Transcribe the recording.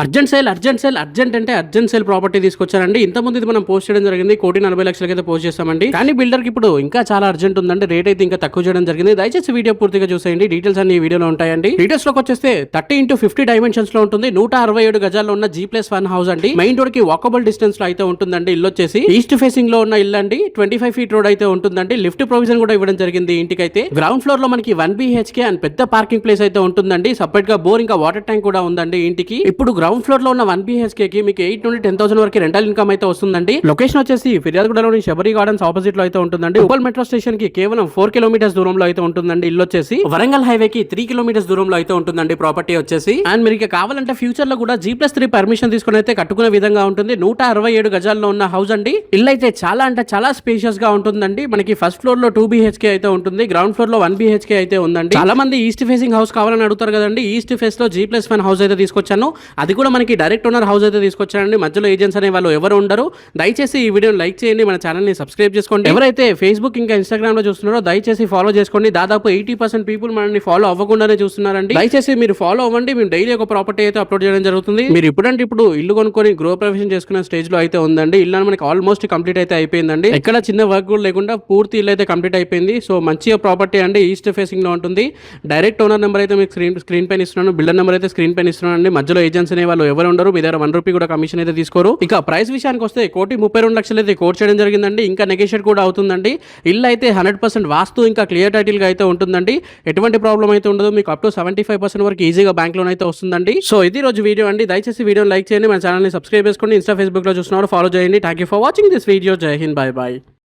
Urgent అంటే urgent sale property తీసుకొచ్చారండి. ఇంతకుముందు ఇది మనం పోస్ట్ చేయడం జరిగింది, 1,40,00,000 అయితే పోస్ట్ చేస్తామండి. కానీ బిల్డర్ కి ఇప్పుడు ఇంకా చాలా అర్జెంట్ ఉందండి, రేట్ అయితే ఇంకా తక్కువ చేయడం జరిగింది. దయచేసి వీడియో పూర్తిగా చూసేయండి, డీటెయిల్స్ అన్ని ఈ వీడియోలో ఉంటాయండి. డీటెయిల్స్ లోకి వచ్చేస్తే 30x50 డైమెన్షన్స్ లో ఉంటుంది, 167 గజాల్లో ఉన్న G+1 హౌస్ అండి. మెయిన్ రోడ్ కి వాకబుల్ డిస్టెన్స్ లో అయితే ఉంటుందండి. ఇల్లు వచ్చేసి ఈస్ట్ ఫేసింగ్ లో ఉన్న ఇల్లు అండి. 25 ఫీట్ రోడ్ అయితే ఉంటుందండి. లిఫ్ట్ ప్రొవిజన్ కూడా ఇవ్వడం జరిగింది ఇంటికి అయితే. గ్రౌండ్ ఫ్లోర్ లో మనకి 1 BHK అండ్ పెద్ద పార్కింగ్ ప్లేస్ అయితే ఉంటుందండి. సపరేట్ గా బోర్ ఇంకా వాటర్ ట్యాంక్ కూడా ఉందండి ఇంటికి. ఇప్పుడు గ్రౌండ్ ఫ్లోర్ లో ఉన్న 1 BHK కి మీకు 8 నుండి 10,000 వరకు రెంటల్ ఇన్కమ్ అయితే వస్తుందండి. లొకేషన్ వచ్చేసి ఫిర్యాదుగూడలోని శబరి గార్డెన్స్ ఆపోజిట్ లో అయితే ఉంటుందండి. ఉప్పల్ మెట్రో స్టేషన్ కి కేవలం 4 కిలోమీటర్స్ దూరంలో అయితే ఉంటుందండి. ఇల్లు వచ్చేసి వరంగల్ హైవే కి 3 కిలోమీటర్స్ దూరంలో అయితే ఉంటుందండి ప్రాపర్టీ వచ్చేసి. అండ్ మీరు కావాలంటే ఫ్యూచర్ లో కూడా G+3 పర్మిషన్ తీసుకుని అయితే కట్టుకునే విధంగా ఉంటుంది. 167 గజాల్లో ఉన్న హౌస్ అండి. ఇల్లు అయితే చాలా అంటే చాలా స్పేషియస్ గా ఉంటుందండి. మనకి ఫస్ట్ ఫ్లోర్ లో 2 BHK అయితే ఉంటుంది, గ్రౌండ్ ఫ్లోర్ లో 1 BHK అయితే ఉందండి. చాలా మంది ఈస్ట్ ఫేసింగ్ హౌస్ కావాలని అడుగుతారు కదండి. ఈస్ట్ ఫేస్ లో G+1 హౌస్ అయితే తీసుకొచ్చాను. అది కూడా మనకి డైరెక్ట్ ఓనర్ హౌస్ అయితే తీసుకొచ్చానండి. మధ్యలో ఏజెంట్స్ అనే వాళ్ళు ఎవరు ఉండరు. దయచేసి ఈ వీడియోని లైక్ చేయండి, మన ఛానల్ ని సబ్స్క్రైబ్ చేసుకోండి. ఎవరైతే ఫేస్బుక్ ఇంకా ఇన్స్టాగ్రామ్ లో చూస్తున్నారో దయచేసి ఫాలో చేసుకోండి. దాదాపు 80% పీపుల్ మనల్ని ఫాలో అవ్వకుండానే చూస్తున్నారండి. దయచేసి మీరు ఫాలో అవ్వండి. మేము డైలీ ఒక ప్రాపర్టీ అయితే అప్లోడ్ చేయడం జరుగుతుంది. మీరు ఇప్పుడంటే ఇప్పుడు ఇల్లు కొనుక్కొని గృహ ప్రవేశం చేసుకున్న స్టేజ్ లో అయితే ఉందండి. ఇల్లు మనకి ఆల్మోస్ట్ కంప్లీట్ అయితే అయిపోయిందండి. ఎక్కడ చిన్న వర్క్ కూడా లేకుండా పూర్తి ఇల్లు అయితే కంప్లీట్ అయిపోయింది. సో మంచిగా ప్రాపర్టీ అండి, ఈస్ట్ ఫేసింగ్ లో ఉంటుంది. డైరెక్ట్ ఓనర్ నెంబర్ అయితే మీకు స్క్రీన్ పైన ఇస్తున్నాను, బిల్డర్ నెంబర్ అయితే స్క్రీన్ పైన ఇస్తున్నాను అండి. మధ్యలో ఏజెంట్స్ అనే వాళ్ళు ఎవరు ఉండరు. మీ దగ్గర 1 రూపీ కూడా కమిషన్ అయితే తీసుకోరు. ఇక ప్రైస్ విషయానికి వస్తే 1,32,00,000 అయితే కోట్ చేయడం జరిగిందండి. ఇంకా నెగోషియేట్ కూడా అవుతుందండి. ఇల్లు అయితే 100% వాస్తు ఇంకా క్లియర్ టైటిల్ గా అయితే ఉంటుందండి. ఎటువంటి ప్రాబ్లం అయితే ఉండదు. మీకు అప్ టు 75% వరకు ఈజీగా బ్యాంక్ లోన్ అయితే వస్తుందండి. సో ఇది రోజు వీడియో అండి. దయచేసి వీడియోని లైక్ చేయండి, మన ఛానల్ ని సబ్స్క్రైబ్ చేసుకోండి. ఇన్స్టా ఫేస్బుక్ లో చూస్తున్నారు, ఫాలో చేయండి. Thank you for watching this video. జై హింద్, బై బై.